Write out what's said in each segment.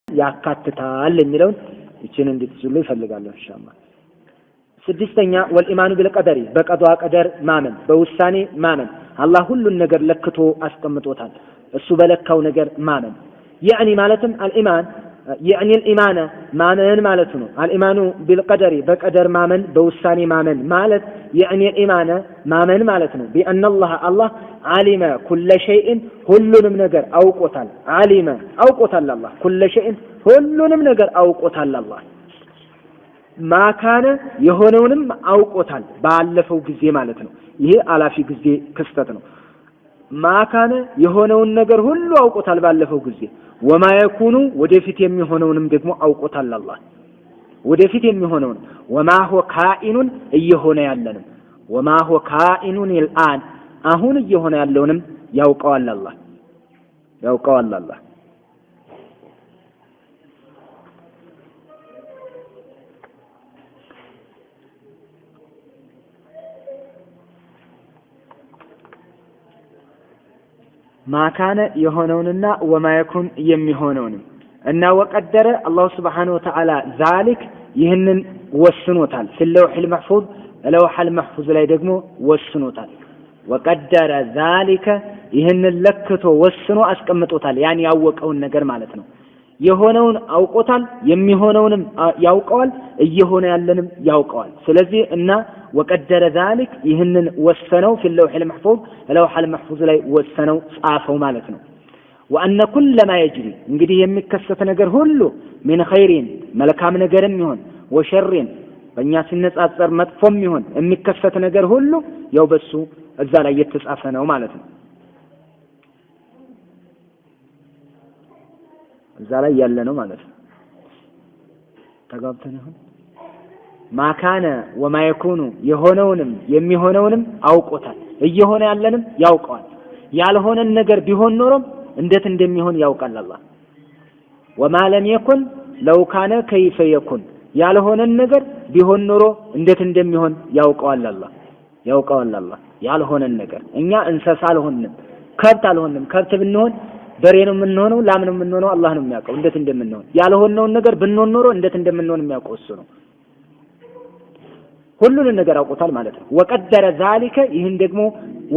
ያካትታል የሚለውን እቺን እንድትይዙ ይፈልጋለሁ ኢንሻአላህ። ስድስተኛ ወልኢማኑ ቢልቀደሪ በቀዷ ቀደር ማመን በውሳኔ ማመን አላህ ሁሉን ነገር ለክቶ አስቀምጦታል እሱ በለካው ነገር ማመን يعني مالتم الإيمان يعني الإيمان مامن مالتنا الإيمان بالقدر بقدر مامن بوساني مامن مالت يعني الإيمان مامن مالتنا بأن الله علم كل شيء كلنا من نجر أو قتل علم أو قتل الله كل شيء كلنا من نجر أو قتل الله ما كان يهونونم أو قتل بعلفوا جزء مالتنا ይሄ አላፊ ጊዜ ክስተት ነው ማካነ የሆነውን ነገር ሁሉ አውቆታል ባለፈው ጊዜ ወማ የኩኑ ወደፊት የሚሆነውንም ደግሞ አውቆታል አላህ ወደፊት የሚሆነውን ወማ ሁወ ካኢኑን እየሆነ ያለንም ወማ ሁወ ካኢኑን الآن አሁን እየሆነ ያለውንም ያውቀዋል አላህ ማካነ የሆነውንና ወማየኩን የሚሆነውንም እና ወቀደረ አላህ Subhanahu Wa Ta'ala ذلك ይህንን ወስኖታል ፍለውሂል መህፉዝ ለውሂል መህፉዝ ላይ ደግሞ ወስኖታል ወቀደረ ذلك ይህንን ለክቶ ወስኖ አስቀምጦታል ያን ያወቀውን ነገር ማለት ነው የሆነውን አውቆታል የሚሆነውንም ያውቀዋል እየሆነ ያለንም ያውቀዋል ስለዚህ እና وقدر ذلك ይህንን ወሰነው في اللوح المحفوظ لوح المحفوظ ላይ ወሰነው ጻፈው ማለት ነው وان كل ما يجري እንግዲህ የሚከሰተ ነገር ሁሉ من خير መልካም ነገርም ይሁን وشر በእኛ ሲነጻጸር መጥፎም ይሁን የሚከሰተ ነገር ሁሉ ያው በሱ እዛ ላይ የተጻፈ ነው ማለት ነው እዛ ላይ ያለ ነው ማለት ነው ተጋብተን ይሁን ማካነ ወማ የኩኑ የሆነውንም የሚሆነውንም አውቆታል እየሆነ ያለንም ያውቀዋል ያልሆነን ነገር ቢሆን ኖሮም እንዴት እንደሚሆን ያውቃል አላህ ወማ ለም የኩን ለው ካነ ከይፈ የኩን ያልሆነን ነገር ቢሆን ኖሮ እንዴት እንደሚሆን ያውቀዋል አላህ ያልሆነን ነገር እኛ እንስሳ አልሆንም ከብት አልሆንም ከብት ብንሆን በሬ ነው የምንሆነው ላም ነው የምንሆነው አላህ ነው የሚያውቀው እንዴት እንደምንሆን ያልሆነውን ነገር ብንሆን ኖሮ እንዴት እንደምንሆን የሚያውቀው እሱ ነው ሁሉን ነገር አውቆታል ማለት ነው ወቀደረ ذلك ይህን ደግሞ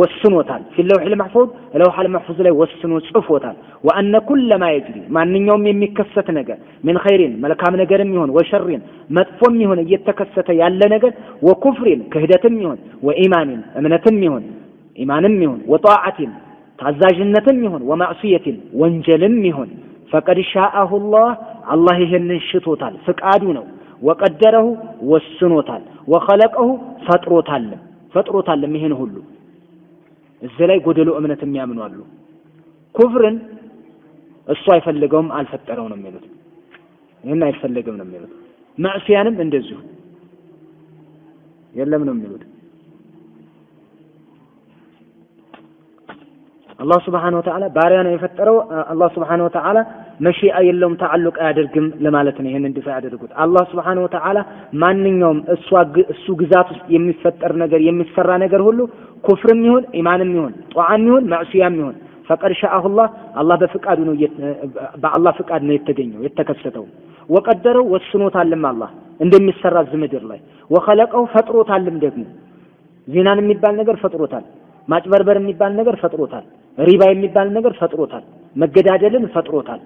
ወስኖታል في اللوح المحفوظ لوح المحفوظ ላይ ወስኖ ጽፎታል وان كل ما يجري ማንኛውም የሚከሰት ነገር من خير መልካም ነገርም ይሁን وشر መጥፎም ይሁን እየተከሰተ ያለ ነገር وكفر ክህደትም ይሁን وإيمان እምነትም ይሁን ኢማንም ይሁን وطاعة ታዛዥነትም ይሁን ومعصية ወንጀልም ይሁን فقد شاءه الله ይህንን ሽቶታል ፍቃዱ ነው وقدره وسنوتال وخلقه فطروتال ይሄን ሁሉ እዚህ ላይ ጎደሎ እምነት የሚያምኑ አሉ ኩፍርን እሱ አይፈልገውም አልፈጠረው ነው የሚሉት ይሄን አይፈልገውም ነው የሚሉት ማዕሲያንም እንደዚሁ የለም ነው የሚሉት الله سبحانه وتعالى ባሪያውን የፈጠረው الله سبحانه وتعالى መሺአ የለውም ተዓልቅ አያደርግም ለማለት ነው ይሄን እንዲፋ ያደርጉት الله سبحانه وتعالى ማንኛውም እሱ ግዛት ውስጥ የሚፈጠር ነገር የሚሰራ ነገር ሁሉ ኩፍርም ይሁን ኢማንም ይሁን ጧዓም ይሁን ማዕሲያም ይሁን فقد شاءه الله በፍቃዱ ነው በአላህ ፍቃድ ነው የተገኘው የተከሰተው ወቀደረው ወስኖታልም አላህ እንደሚሰራ ዝምድር ላይ ወخلقው ፈጥሮታልም ደግሞ ዚናን የሚባል ነገር ፈጥሮታል ማጭበርበር የሚባል ነገር ፈጥሮታል ሪባ የሚባል ነገር ፈጥሮታል መገዳደልን ፈጥሮታል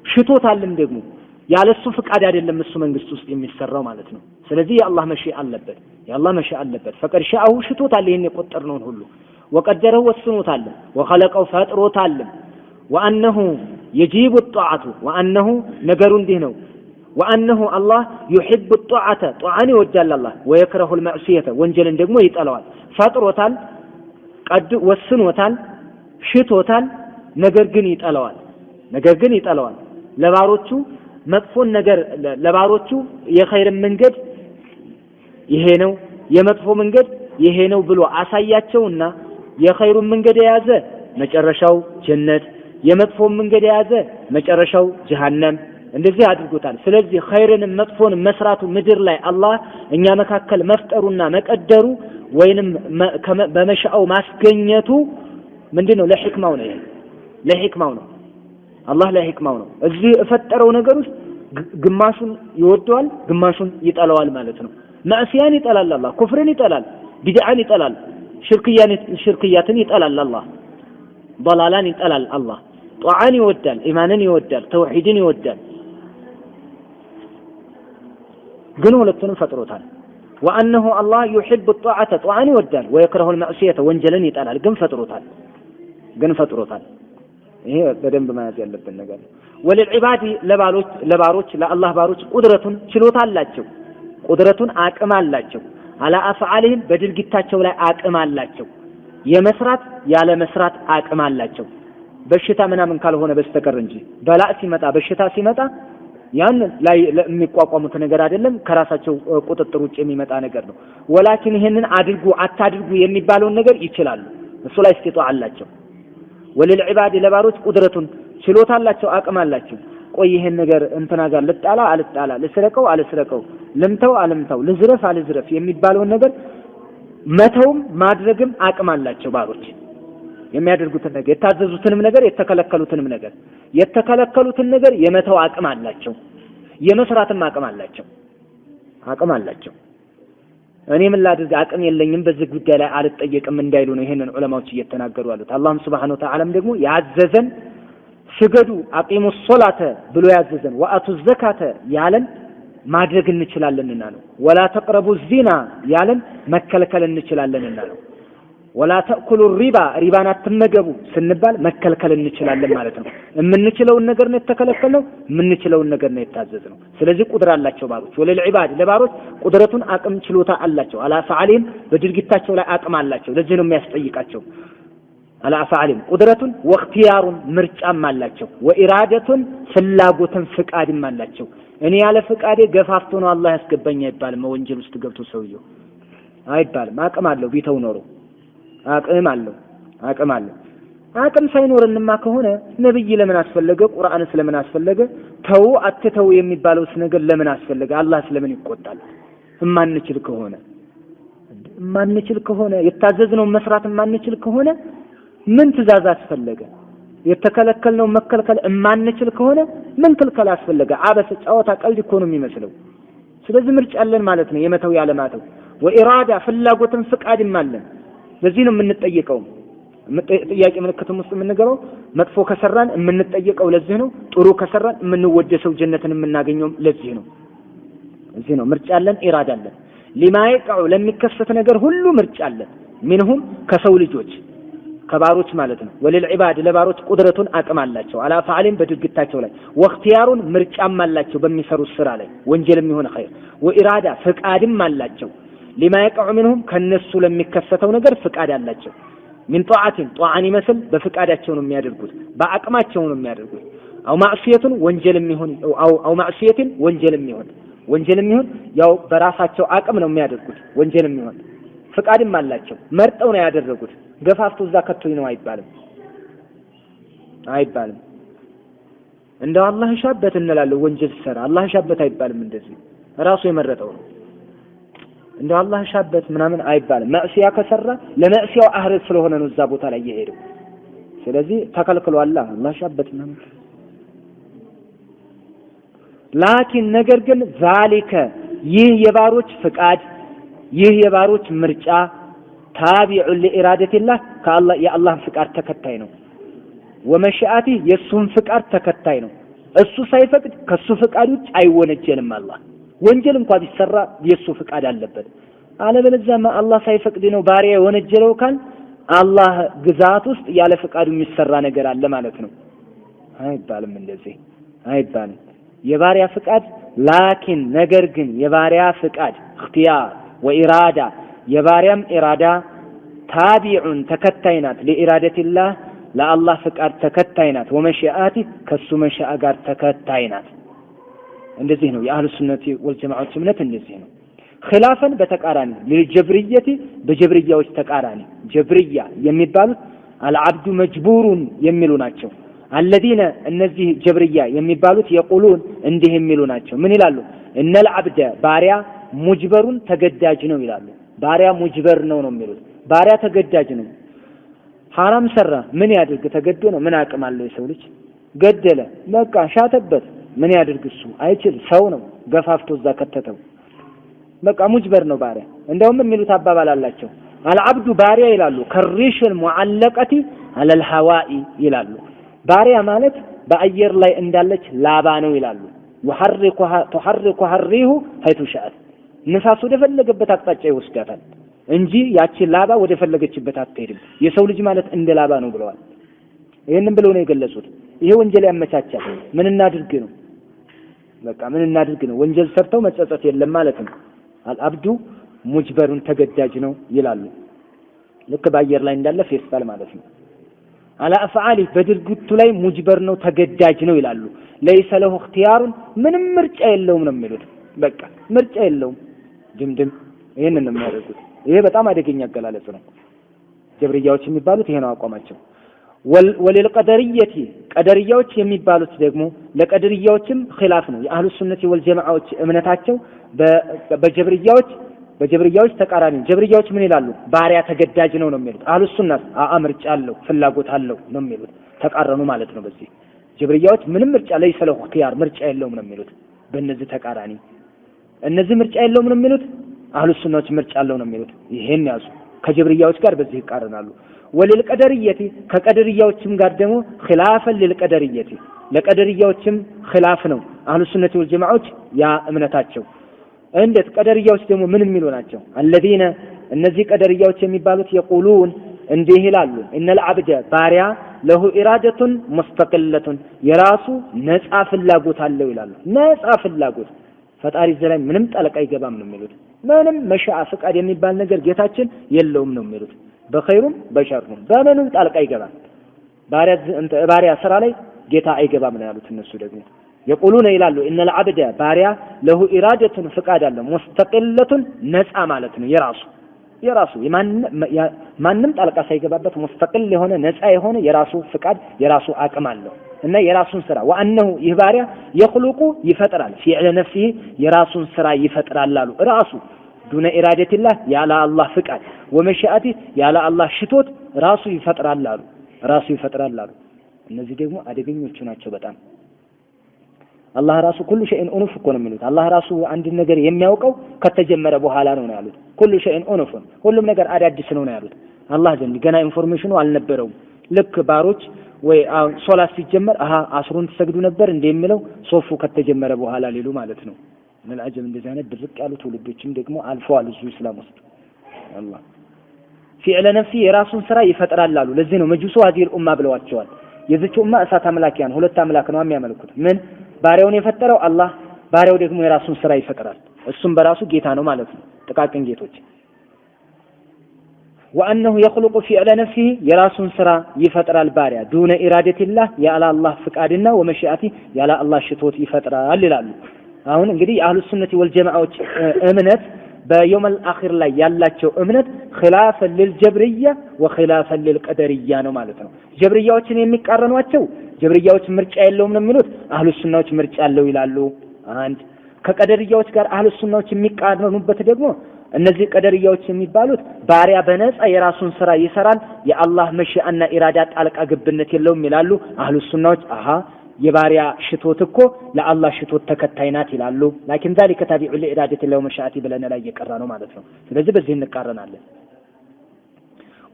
ሽቶታልም ደግሞ ያለሱ ፍቃድ አይደለም እሱ መንግስት ውስጥ የሚሰራው ማለት ነው ስለዚህ የአላህ መሺአ አለበት فقد شاءه ሽቶታል ይሄን የቆጠርነው ሁሉ وقدره ወስኖታል وخلقው ፈጥሮታል وانه يجيب الطاعه وانه ነገሩ እንዲህ ነው وانه الله يحب الطاعه طاعን ይወዳል الله ويكره المعصيه ወንጀልን ደግሞ ይጠላዋል ፈጥሮታል ቀድ ወስኖታል ሽቶታል ነገር ግን ይጠላዋል ለባሮቹ መጥፎን ነገር ለባሮቹ የኸይር መንገድ ይሄ ነው የመጥፎ መንገድ ይሄ ነው ብሎ አሳያቸውና የኸይሩን መንገድ የያዘ መጨረሻው ጀነት የመጥፎን መንገድ የያዘ መጨረሻው ጀሃነም እንደዚህ አድርጎታል ስለዚህ ኸይርን መጥፎን መስራቱ ምድር ላይ አላህ እኛ መካከል መፍጠሩና መቀደሩ ወይንም በመሻው ማስገኘቱ ምንድነው ለህክማው ነው አላህ ላይ ህክማው ነው እዚህ እፈጠረው ነገር ውስጥ ግማሹን ይወደዋል ግማሹን ይጠላዋል ማለት ነው ማዕሲያን ይጠላል አላህ ኩፍርን ይጠላል ቢድዓን ይጠላል ሽርክያትን ይጠላል አላህ ضلاላን ይጠላል አላህ ጧዓን ይወዳል ኢማንን ይወዳል ተውሂድን ይወዳል ግን ሁለቱንም ፈጥሮታል وانه الله يحب الطاعه طاعን ይወዳል ويكره المعصيه ወንጀልን ይጠላል ግን ፈጥሮታል ይሄ በደንብ ማያዝ ያለበት ነገር ነው ወለልዒባዲ ለባሮች ለአላህ ባሮች ቁድረቱን ችሎታ አላቸው ቁድረቱን አቅም አላቸው አላ አፍዓሊሂም በድርጊታቸው ላይ አቅም አላቸው የመስራት ያለ መስራት አቅም አላቸው በሽታ ምናምን ካልሆነ በስተቀር እንጂ በላእ ሲመጣ በሽታ ሲመጣ ያን ላይ የሚቋቋሙት ነገር አይደለም ከራሳቸው ቁጥጥር ውጭ የሚመጣ ነገር ነው ወላኪን ይሄንን አድርጉ አታድርጉ የሚባለውን ነገር ይችላሉ እሱ ላይ እስቲጧ አላቸው ወለልዒባዲ ለባሮች ቁድረቱን ችሎታ አላቸው አቅም አላቸው ቆይ ይሄን ነገር እንትና ጋር ልጣላ አልጣላ ልስረቀው አልስረቀው ልምተው አልምተው ልዝረፍ አልዝረፍ የሚባለውን ነገር መተውም ማድረግም አቅም አላቸው ባሮች የሚያደርጉትን ነገር የታዘዙትንም ነገር የተከለከሉትን ነገር የመተው አቅም አላቸው የመስራትም አቅም አላቸው እኔ ምን ላድርግ አቅም የለኝም በዚህ ጉዳይ ላይ አልጠየቅም እንዳይሉ ነው ይሄንን ዑለማዎች እየተናገሩ ያሉት አላህም ሱብሓነሁ ወተዓላ ደግሞ ያዘዘን ስገዱ አቂሙ ሶላተ ብሎ ያዘዘን ወአቱ ዘካተ ያለን ማድረግ እንችላለንና ነው ወላ ተቅረቡ ዚና ያለን መከልከል እንችላለንና ነው ወላ ተእኩሉ ሪባ ሪባን አትመገቡ ስንባል መከልከል እንችላለን ማለት ነው የምንችለውን ነገር ነው የተከለከልነው የምንችለውን ነገር ነው የታዘዝነው ስለዚህ ቁድራ አላቸው ባሮች ወለልዒባድ ለባሮች ቁድረቱን አቅም ችሎታ አላቸው አላ ፈዓሊም በድርጊታቸው ላይ አቅም አላቸው ለዚህ ነው የሚያስጠይቃቸው አላ ፈዓሊም ቁድረቱን ወእክቲያሩን ምርጫም አላቸው ወኢራደቱን ፍላጎትን ፍቃድም አላቸው እኔ ያለ ፍቃዴ ገፋፍቶ ነው አላህ ያስገባኝ አይባልም ወንጀል ውስጥ ገብቶ ሰውየው አይባልም አቅም አለው ቢተው ኖሮ አቅም አለው አቅም ሳይኖርንማ ከሆነ ነብይ ለምን አስፈለገ ቁርአን ስለምን አስፈለገ ተው አትተው የሚባለውስ ነገር ለምን አስፈለገ አላህ ስለምን ይቆጣል ማንችል ከሆነ የታዘዝነው መስራት ማንችል ከሆነ ምን ትእዛዝ አስፈለገ የተከለከልነው መከልከል ማንችል ከሆነ ምን ክልከል አስፈለገ አበሰ ጫወታ ቀልድ እኮ ነው የሚመስለው ስለዚህ ምርጫ አለን ማለት ነው የመተው ያለ ማተው ወኢራዳ ፍላጎትን ፍቃድም አለን ለዚህ ነው የምንጠየቀው ጥያቄ ምልክቱም ውስጥ የምንገባው መጥፎ ከሰራን የምንጠየቀው ለዚህ ነው ጥሩ ከሰራን የምንወደሰው ጀነትን የምናገኘው ለዚህ ነው ምርጫ አለን ኢራዳ አለን ሊማይቀው ለሚከሰት ነገር ሁሉ ምርጫ አለን ምንሁም ከሰው ልጆች ከባሮች ማለት ነው ወለልዒባድ ለባሮች ቁድረቱን አቅም አላቸው አላ ፈዓሊም በድርጊታቸው ላይ ወእክቲያሩን ምርጫም አላቸው በሚሰሩት ስራ ላይ ወንጀልም ይሁን ኸይር ወኢራዳ ፍቃድም አላቸው ሊማይቀው ምንሁም ከነሱ ለሚከሰተው ነገር ፍቃድ አላቸው من طاعة مثل بفقادቸው ነው የሚያደርጉት በአቅማቸው ነው የሚያደርጉት አው ማዕሲየቱን ወንጀልም ይሁን አው ማዕሲየትን ወንጀልም ይሁን ያው በራሳቸው አቅም ነው የሚያደርጉት ወንጀልም ይሁን ፍቃድም አላቸው መርጠው ነው ያደረጉት ገፋፍቶ እዛ ከቶኝ ነው አይባልም እንደው አላህ ሻበት እንላለን ወንጀል ሰራ አላህ ሻበት አይባልም እንደዚህ ራሱ የመረጠው ነው እንደው አላህ ሻበት ምናምን አይባልም ማዕሲያ ከሰራ ለማዕሲያው አህር ስለሆነ ነው እዛ ቦታ ላይ የሄደው ስለዚህ ተከልክሏል አላህ ሻበት ምናምን ላኪን ነገር ግን ዛሊከ ይህ የባሮች ፍቃድ ይህ የባሮች ምርጫ ታቢዑ ለኢራደቲላህ ከአላህ የአላህ ፍቃድ ተከታይ ነው ወመሻአቲ የሱን ፍቃድ ተከታይ ነው እሱ ሳይፈቅድ ከሱ ፍቃድ ውጭ አይወነጀልም አላህ ወንጀል እንኳን ቢሰራ የሱ ፍቃድ አለበት አለበለዚያ አላህ ሳይፈቅድ ነው ባሪያ የወነጀለው ካል አላህ ግዛት ውስጥ ያለ ፍቃዱ የሚሰራ ነገር አለ ማለት ነው አይባልም እንደዚህ አይባልም የባሪያ ፍቃድ ላኪን ነገር ግን የባሪያ ፍቃድ اختيار ወኢራዳ የባሪያም ኢራዳ ታቢዑን ተከታይናት ለኢራደቲላህ ለአላህ ፍቃድ ተከታይናት ወመሻአቲ ከሱ መሻአ ጋር ተከታይናት እንደዚህ ነው የአህሉ ሱነቲ ወልጀማዓት እምነት እንደዚህ ነው ኺላፈን በተቃራኒ ለጀብርየቲ በጀብርያዎች ተቃራኒ ጀብርያ የሚባሉት አልዓብዱ መጅቡሩን የሚሉ ናቸው الذين እነዚህ ጀብርያ የሚባሉት የቁሉን እንዲህ የሚሉ ናቸው ምን ይላሉ እነል አብደ ባሪያ ሙጅበሩን ተገዳጅ ነው ይላሉ ባሪያ ሙጅበር ነው የሚሉት ባሪያ ተገዳጅ ነው ሐራም ሰራ ምን ያድርግ ተገዶ ነው ምን አቅም አለው የሰው ልጅ ገደለ በቃ ሻተበት ምን ያድርግ እሱ አይችል ሰው ነው ገፋፍቶ እዛ ከተተው በቃ ሙጅበር ነው ባሪያ እንደውም የሚሉት አባባል አላቸው አልዓብዱ ባሪያ ይላሉ ከሪሽል ሙዓለቀቲ አለል ሐዋኢ ይላሉ ባሪያ ማለት በአየር ላይ እንዳለች ላባ ነው ይላሉ تحرك الريح حيث شاءت ንፋስ ወደ ፈለገበት አቅጣጫ ይወስዳታል እንጂ ያቺ ላባ ወደ ፈለገችበት አትሄድም የሰው ልጅ ማለት እንደ ላባ ነው ብለዋል ይሄንን ብለው ነው የገለጹት ይሄ ወንጀል ያመቻቻል ምን እናድርግ ነው በቃ ምን እናድርግ ነው ወንጀል ሰርተው መጸጸት የለም ማለት ነው አልአብዱ ሙጅበሩን ተገዳጅ ነው ይላሉ ልክ በአየር ላይ እንዳለ ፌስታል ማለት ነው አላ አፍዓሊ በድርጊቱ ላይ ሙጅበር ነው ተገዳጅ ነው ይላሉ ليس له اختيار ምንም ምርጫ የለውም ነው የሚሉት በቃ ምርጫ የለውም ድምድም ይሄንን ነው የሚያደርጉት ይሄ በጣም አደገኛ አገላለጽ ነው ጀብርያዎች የሚባሉት ይሄ ነው አቋማቸው ወለልቀደርየቲ ቀደርያዎች የሚባሉት ደግሞ ለቀደርያዎችም ኺላፍ ነው የአህሉ ሱነቲ ወልጀማዓዎች እምነታቸው በጀብርያዎች ተቃራኒ ጀብርያዎች ምን ይላሉ ባሪያ ተገዳጅ ነው የሚሉት አህሉ ሱናት ምርጫ አለው ፍላጎት አለው ነው የሚሉት ተቃረኑ ማለት ነው በዚህ ጀብርያዎች ምንም ምርጫ ላይ ሰለው ኺያር ምርጫ የለውም ነው የሚሉት በእነዚህ ተቃራኒ እነዚህ ምርጫ የለውም ነው የሚሉት አህሉ ሱናዎች ምርጫ አለው ነው የሚሉት ይሄን ያዙ ከጀብርያዎች ጋር በዚህ ይቃረናሉ ወለልቀደርየቲ ከቀደርያዎችም ጋር ደግሞ ኺላፈን ለልቀደርየቲ ለቀደርያዎችም ኺላፍ ነው አህሉ ሱነቲ ወልጀማዓዎች ያ እምነታቸው እንዴት ቀደርያዎች ደግሞ ምን የሚሉ ናቸው الذين እነዚህ ቀደርያዎች የሚባሉት የቁሉን እንዲህ ይላሉ ኢነል አብደ ባሪያ ለሁ ኢራደቱን ሙስተቂለቱን የራሱ ነፃ ፍላጎት አለው ይላሉ ነፃ ፍላጎት ፈጣሪ ዘላይ ምንም ጣልቃ አይገባም ነው የሚሉት ምንም መሻአ ፍቃድ የሚባል ነገር ጌታችን የለውም ነው የሚሉት በኸይሩም በሸሩም በምንም ጣልቃ አይገባም ባሪያ ስራ ላይ ጌታ አይገባም ነው ያሉት እነሱ ደግሞ የቁሉን ይላሉ ኢነል አብደ ባሪያ ለሁ ኢራደቱን ፍቃድ አለው ሙስተቂለቱን ነፃ ማለት ነው የራሱ ማንም ጣልቃ ሳይገባበት ሙስተቂል የሆነ ነፃ የሆነ የራሱ ፍቃድ የራሱ አቅም አለው እና የራሱን ስራ ወአንሁ ይባሪያ يخلق ይፈጥራል ፊዕለ ነፍሲሂ የራሱን ስራ ይፈጥራል አሉ ራሱ ዱነ ኢራደቲላህ ያለ አላህ ፍቃድ ወመሻአቲ ያለ አላህ ሽቶት ራሱ ይፈጥራል አሉ እነዚህ ደግሞ አደገኞቹ ናቸው በጣም አላህ ራሱ ኩሉ ሸይን ኡኑፍ እኮ ነው የሚሉት አላህ ራሱ አንድ ነገር የሚያውቀው ከተጀመረ በኋላ ነው ያሉት ኩሉ ሸይን ኡኑፍ ሁሉም ነገር አዳዲስ ነው ያሉት አላህ ዘንድ ገና ኢንፎርሜሽኑ አልነበረውም ልክ ባሮች ወይ ሶላት ሲጀመር አስሩን ተሰግዱ ነበር እንደሚለው ሶፉ ከተጀመረ በኋላ ሌሉ ማለት ነው መልአጀም እንደዚህ አይነት ድርቅ ያሉ ትውልዶችም ደግሞ አልፈዋል እዚህ እስላም ውስጥ አላህ ፊዕለ ነፍሲ የራሱን ስራ ይፈጥራል አሉ ለዚህ ነው መጁሱ ሀዲል ኡማ ብለዋቸዋል የዚች ኡማ እሳት አምላኪያን ሁለት አምላክ ነው የሚያመልኩት ምን ባሪያውን የፈጠረው አላህ ባሪያው ደግሞ የራሱን ስራ ይፈጥራል እሱም በራሱ ጌታ ነው ማለት ነው ጥቃቅን ጌቶች وانه يخلق فعل نفسه የራሱን ስራ ይፈጥራል ባሪያ ዱነ ኢራደቲላህ ያለ አላህ ፍቃድና ወመሻአቲ ያለ አላህ ሽቶት ይፈጥራል ይላሉ አሁን እንግዲህ የአህሉ ሱነቲ ወልጀማዓዎች እምነት በየውመል አኺር ላይ ያላቸው እምነት ኺላፈን ለልጀብርያ ወኺላፈን ለልቀደርያ ነው ማለት ነው ጀብርያዎችን የሚቃረኗቸው ጀብርያዎች ምርጫ የለውም ነው የሚሉት አህሉ ሱናዎች ምርጫ አለው ይላሉ አንድ ከቀደርያዎች ጋር አህሉ ሱናዎች የሚቃረኑበት ደግሞ እነዚህ ቀደርያዎች የሚባሉት ባሪያ በነፃ የራሱን ስራ ይሰራል የአላህ መሻአና ኢራዳ ጣልቃ ገብነት የለውም ይላሉ አህሉ ሱናዎች የባሪያ ሽቶት እኮ ለአላህ ሽቶት ተከታይ ናት ይላሉ ላኪን ذلك تابع لإرادة الله ومشيئته ብለን ላይ የቀራ ነው ማለት ነው ስለዚህ በዚህ እንቃረናለን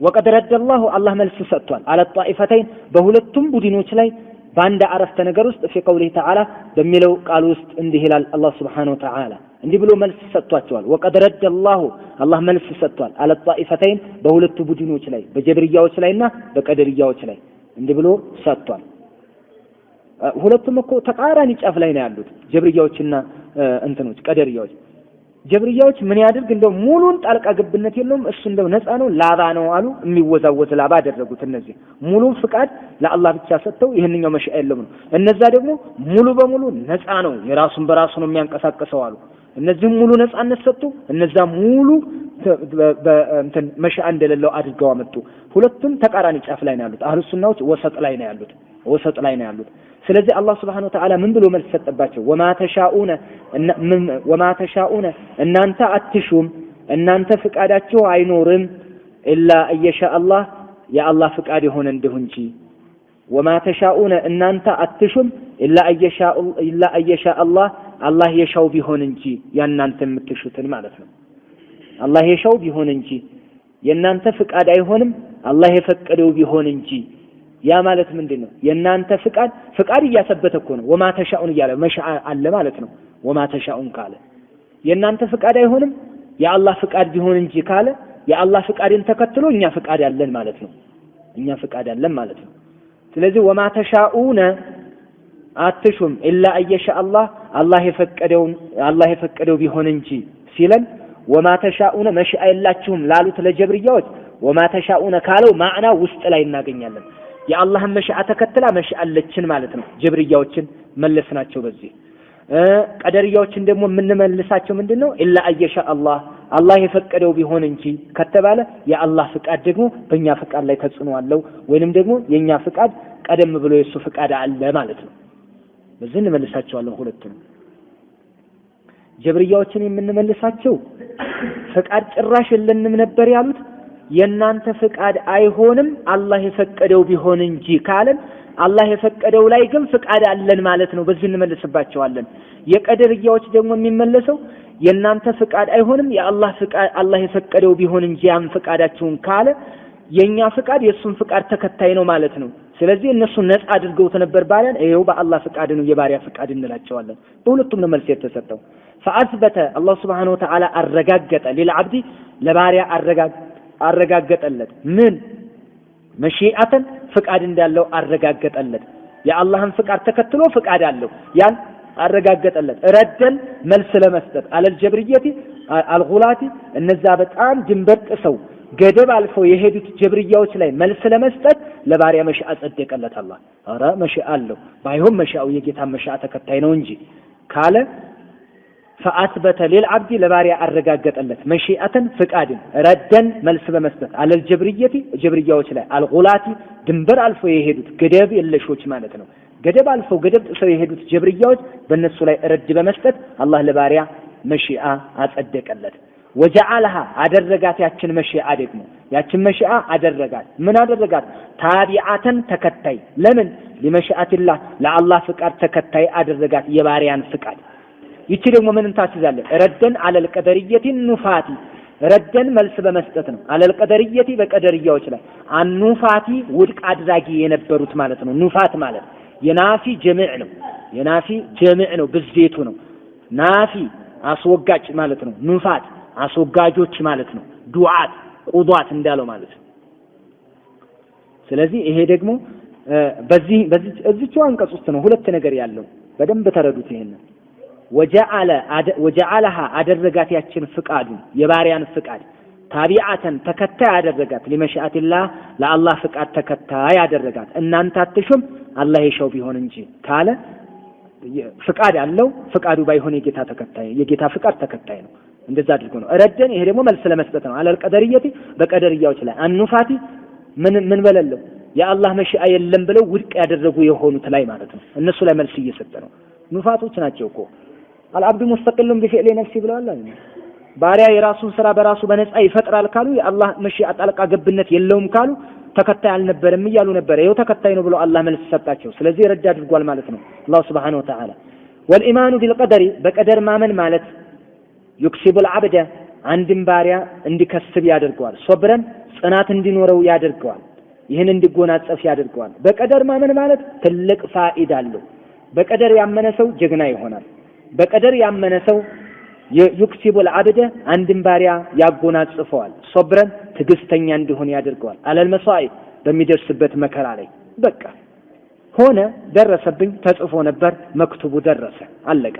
وقد رد الله መልስ ሰጥቷል على الطائفتين በሁለቱም ቡድኖች ላይ በአንድ አረፍተ ነገር ውስጥ في قوله تعالى በሚለው ቃል ውስጥ እንዲህ ይላል አላህ Subhanahu Wa Ta'ala እንዲህ ብሎ መልስ ሰጥቷቸዋል وقد رد الله መልስ ሰጥቷል على الطائفتين በሁለቱ ቡድኖች ላይ በጀብርያዎች ላይና በቀደርያዎች ላይ እንዲህ ብሎ ሰጥቷል ሁለቱም እኮ ተቃራኒ ጫፍ ላይ ነው ያሉት ጀብርያዎችና እንትኖች ቀደርያዎች ጀብርያዎች ምን ያድርግ እንደው ሙሉን ጣልቃ ገብነት የለውም እሱ እንደው ነፃ ነው ላባ ነው አሉ የሚወዛወዝ ላባ አደረጉት እነዚህ ሙሉ ፍቃድ ለአላህ ብቻ ሰጥተው ይሄንኛው መሻአ የለውም እነዛ ደግሞ ሙሉ በሙሉ ነፃ ነው የራሱን በራሱ ነው የሚያንቀሳቅሰው አሉ እነዚህም ሙሉ ነፃነት ሰጡ እነዛ ሙሉ እንትን መሻአ እንደሌለው አድርገው አመጡ ሁለቱም ተቃራኒ ጫፍ ላይ ነው ያሉት አህሉ ሱናዎች ወሰጥ ላይ ነው ያሉት ስለዚህ አላህ Subhanahu Wa Ta'ala ምን ብሎ መልስ ሰጠባቸው ወማ ተሻኡነ እናንተ አትሹም እናንተ ፍቃዳችሁ አይኖርም ኢላ እየሻ አላህ የአላህ ፍቃድ ይሆን እንደሁ እንጂ وما تشاءون ان انت اتشم الا ان يشاء الله يشاء ቢሆን እንጂ ያናንተ የምትሹትን ማለት ነው አላህ የሻው ቢሆን እንጂ የናንተ ፍቃድ አይሆንም አላህ የፈቀደው ቢሆን እንጂ ያ ማለት ምንድነው የናንተ ፍቃድ እያሰበተ እኮ ነው ወማ ተሻኡን እያለ መሻአ አለ ማለት ነው ወማ ተሻኡን ካለ የናንተ ፍቃድ አይሆንም የአላህ ፍቃድ ቢሆን እንጂ ካለ የአላህ ፍቃድን ተከትሎ እኛ ፍቃድ ያለን ማለት ነው እኛ ፍቃድ ያለን ማለት ነው ስለዚህ ወማ ተሻኡነ አትሹም ኢላ አየሻ አላህ የፈቀደው ቢሆን እንጂ ሲለን ወማ ተሻኡነ መሻአ የላችሁም ላሉት ለጀብርያዎች ወማ ተሻኡነ ካለው ማዕና ውስጥ ላይ እናገኛለን የአላህን መሻአ ተከትላ መሻአ አለችን ማለት ነው ጀብርያዎችን መለስናቸው በዚህ ቀደርያዎችን ደግሞ የምንመልሳቸው ምንድነው ኢላ አየሻ አላህ የፈቀደው ቢሆን እንጂ ከተባለ የአላህ ፍቃድ ደግሞ በእኛ ፍቃድ ላይ ተጽዕኖ አለው ወይንም ደግሞ የኛ ፍቃድ ቀደም ብሎ የሱ ፍቃድ አለ ማለት ነው በዚህ እንመልሳቸዋለን ሁለቱንም ጀብርያዎችን የምንመልሳቸው ፍቃድ ጭራሽ የለንም ነበር ያሉት የናንተ ፍቃድ አይሆንም አላህ የፈቀደው ቢሆን እንጂ ካለን አላህ የፈቀደው ላይ ግን ፍቃድ አለን ማለት ነው በዚህ እንመልስባቸዋለን የቀደርያዎች ደግሞ የሚመለሰው የናንተ ፍቃድ አይሆንም የአላህ ፍቃድ አላህ የፈቀደው ቢሆን እንጂ ያን ፍቃዳችሁን ካለ የኛ ፍቃድ የሱን ፍቃድ ተከታይ ነው ማለት ነው ስለዚህ እነሱ ነፃ አድርገው ተነበር ባለን ይሄው በአላህ ፍቃድ ነው የባሪያ ፍቃድ እንላቸዋለን በሁለቱም ነው መልስ የተሰጠው فاثبت الله سبحانه وتعالى አረጋገጠ للعبد ለባሪያ አረጋገጠለት ምን መሺአተን ፍቃድ እንዳለው አረጋገጠለት የአላህን ፍቃድ ተከትሎ ፍቃድ አለው ያን አረጋገጠለት ረደን መልስ ለመስጠት አለል ጀብርየቲ አልጉላቲ እነዛ በጣም ድንበር ጥሰው ገደብ አልፈው የሄዱት ጀብርያዎች ላይ መልስ ለመስጠት ለባሪያ መሻአ ጸደቀለት አላህ አረ መሻአ አለው ባይሆን መሻአው የጌታ መሻአ ተከታይ ነው እንጂ ካለ فاثبت للعبد لباريا አረጋገጠለት መሺአተን ፍቃድን ረደን መልስ በመስጠት አለል ጀብርያዎች ላይ አልጉላቲ ድንበር አልፈው የሄዱት ገደብ የለሾች ማለት ነው ገደብ አልፈው ገደብ ጥሰው የሄዱት ጀብርያዎች በእነሱ ላይ ረድ በመስጠት አላህ ለባሪያ መሺአ አጸደቀለት وجعلها አደረጋት ያችን መሺአ ደግሞ ያችን መሺአ አደረጋት ምን አደረጋት ታቢዓተን ተከታይ ለምን ለመሺአቲላህ ለአላህ ፍቃድ ተከታይ አደረጋት የባሪያን ፍቃድ ይቺ ደግሞ ምን እንታስዛለን ረደን አለል ቀደርየቲ ኑፋቲ ረደን መልስ በመስጠት ነው አለል ቀደርየቲ በቀደርያዎች ላይ አንኑፋቲ ውድቅ አድራጊ የነበሩት ማለት ነው ኑፋት ማለት የናፊ ጀምዕ ነው ብዜቱ ነው ናፊ አስወጋጭ ማለት ነው ኑፋት አስወጋጆች ማለት ነው ዱዓት ቁዷት እንዳለው ማለት ነው ስለዚህ ይሄ ደግሞ በዚህ አንቀጽ ውስጥ ነው ሁለት ነገር ያለው በደንብ ተረዱት ይሄን وجعلها አደረጋት ያችን ፍቃዱ የባሪያን ፍቃድ ታቢዓተን ተከታይ አደረጋት ለመሻአቲላህ ለአላህ ፍቃድ ተከታይ አደረጋት እናንተ አትሹም አላህ የሻው ቢሆን እንጂ ካለ ፍቃድ አለው ፍቃዱ ባይሆን የጌታ ፍቃድ ተከታይ ነው እንደዛ አድርጎ ነው ረደን ይሄ ደግሞ መልስ ለመስጠት ነው አለል ቀደርየቲ በቀደርያዎች ላይ አንኑፋቲ ምን በለለው የአላህ መሻአ የለም ብለው ውድቅ ያደረጉ የሆኑት ላይ ማለት ነው እነሱ ላይ መልስ እየሰጠ ነው ኑፋቶች ናቸው እኮ العبد مستقل بفعل نفسه ብለዋል ባሪያ የራሱን ስራ በራሱ በነፃ ይፈጥራል ካሉ የአላህ መሺአ ጣልቃ ገብነት የለውም ካሉ ተከታይ አልነበረም ይያሉ ነበር ይሄው ተከታይ ነው ብሎ አላህ መልስ ሰጣቸው ስለዚህ ረድ አድርጓል ማለት ነው አላህ Subhanahu Wa Ta'ala والإيمان بالقدر በቀደር ማመን ማለት يكسب العبد አንድን ባሪያ እንዲከስብ ያደርገዋል ሶብረን ጽናት እንዲኖረው ያደርገዋል ይሄን እንዲጎናጸፍ ያደርገዋል በቀደር ማመን ማለት ትልቅ ፋኢዳ አለው በቀደር ያመነ ሰው ጀግና ይሆናል በቀደር ያመነ ሰው يكسب العبد አንድን ባሪያ ያጎናጽፈዋል ሶብረን ትግስተኛ እንዲሆን ያደርገዋል አለል መሳኢብ በሚደርስበት መከራ ላይ በቃ ሆነ ደረሰብኝ ተጽፎ ነበር መክቱቡ ደረሰ አለቀ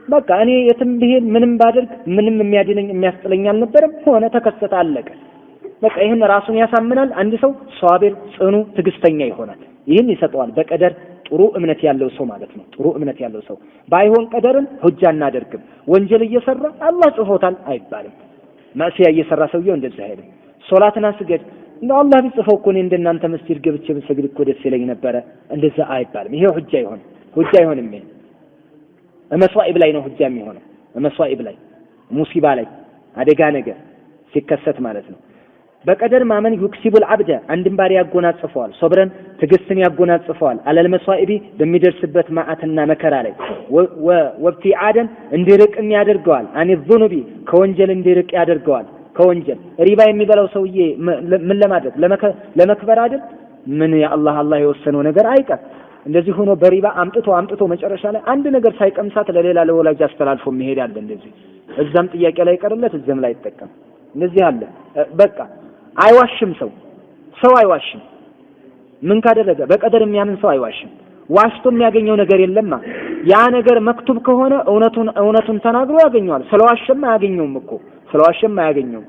በቃ እኔ የትም ብሄድ ምንም ባደርግ ምንም የሚያድነኝ የሚያስጥለኝ አልነበረም ሆነ ተከሰተ አለቀ በቃ ይሄን ራሱን ያሳምናል አንድ ሰው ሷቢር ጽኑ ትግስተኛ ይሆናል ይሄን ይሰጠዋል በቀደር ጥሩ እምነት ያለው ሰው ማለት ነው ጥሩ እምነት ያለው ሰው ባይሆን ቀደርን ሁጃ እናደርግም ወንጀል እየሰራ አላህ ጽፎታል አይባልም ማሲያ እየሰራ ሰውየው እንደዛ አይደለም ሶላትና ስገድ ነው አላህ ቢጽፈው እኮ እንደናንተ መስጊድ ገብቼ ብሰግድ እኮ ደስ ይለኝ ነበር እንደዛ አይባልም ይሄ ሁጃ አይሆንም መስዋዕብ ላይ ነው ሁጃ የሚሆነው መስዋዕብ ላይ ሙሲባ ላይ አደጋ ነገር ሲከሰት ማለት ነው በቀደር ማመን يكسب العبد አንድን ባሪያ ያጎናጽፈዋል ሶብረን ትግስትን ያጎናጽፈዋል አለል መስዋኢቢ በሚደርስበት ማዓትና መከራ ላይ ወብቲዓደን እንዲርቅም ያደርገዋል አን الذنوب ከወንጀል እንዲርቅ ያደርገዋል ከወንጀል ሪባ የሚበላው ሰውዬ ምን ለማድረግ ለመክበር አይደል ምን ያአላህ አላህ የወሰነው ነገር አይቀር እንደዚህ ሆኖ በሪባ አምጥቶ መጨረሻ ላይ አንድ ነገር ሳይቀምሳት ለሌላ ለወላጅ አስተላልፎ የሚሄዳል እንደዚህ እዛም ጥያቄ ላይ ቀርለት እዛም ላይ ይጠቀም እንደዚህ አለ በቃ አይዋሽም ሰው አይዋሽም ምን ካደረገ በቀደር የሚያምን ሰው አይዋሽም ዋሽቶ የሚያገኘው ነገር የለማ ያ ነገር መክቱብ ከሆነ እውነቱን ተናግሮ ያገኘዋል ስለዋሽም አያገኘውም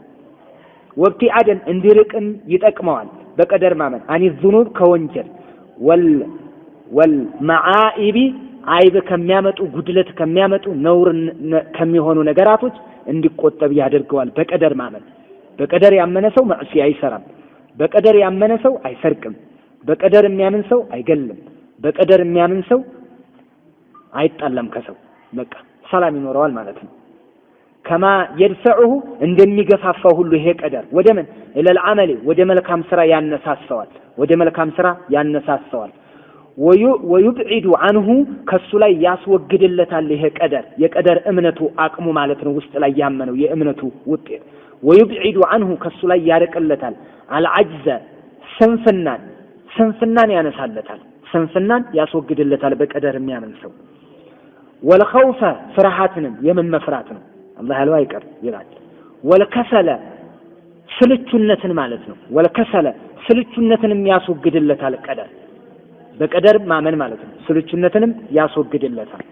ወብቲዓደን እንዲርቅም ይጠቅመዋል በቀደር ማመን አኒ الذنوب ከወንጀል والمعائب አይብ ከሚያመጡ ጉድለት ከሚያመጡ ነውር ከሚሆኑ ነገራቶች እንዲቆጠብ ያደርገዋል በቀደር ማመን በቀደር ያመነ ሰው ማዕሲያ አይሰራም በቀደር ያመነ ሰው አይሰርቅም በቀደር የሚያምን ሰው አይገልም በቀደር የሚያምን ሰው አይጣላም ከሰው በቃ ሰላም ይኖረዋል ማለት ነው ከማ يدفعه እንደሚገፋፋው ሁሉ ይሄ ቀደር ወደ ምን الى العمل ወደ መልካም ስራ ያነሳሳዋል ويبعد عنه ከሱ ላይ ያስወግድለታል ይሄ ቀደር የቀደር እምነቱ አቅሙ ማለት ነው ውስጥ ላይ ያመነው የእምነቱ ውጤት ويبعد عنه ከሱ ላይ ያርቅለታል العجز ስንፍናን ያነሳለታል ስንፍናን ያስወግድለታል በቀደር የሚያምን ሰው والخوف ፍርሃትንም የምን መፍራት ነው አላህ ያለው አይቀር ይላል والكسل ስልቹነትን ማለት ነው والكسل ስልቹነትንም ያስወግድለታል ቀደር በቀደር ማመን ማለት ነው ስልቹነትንም ያስወግድለታል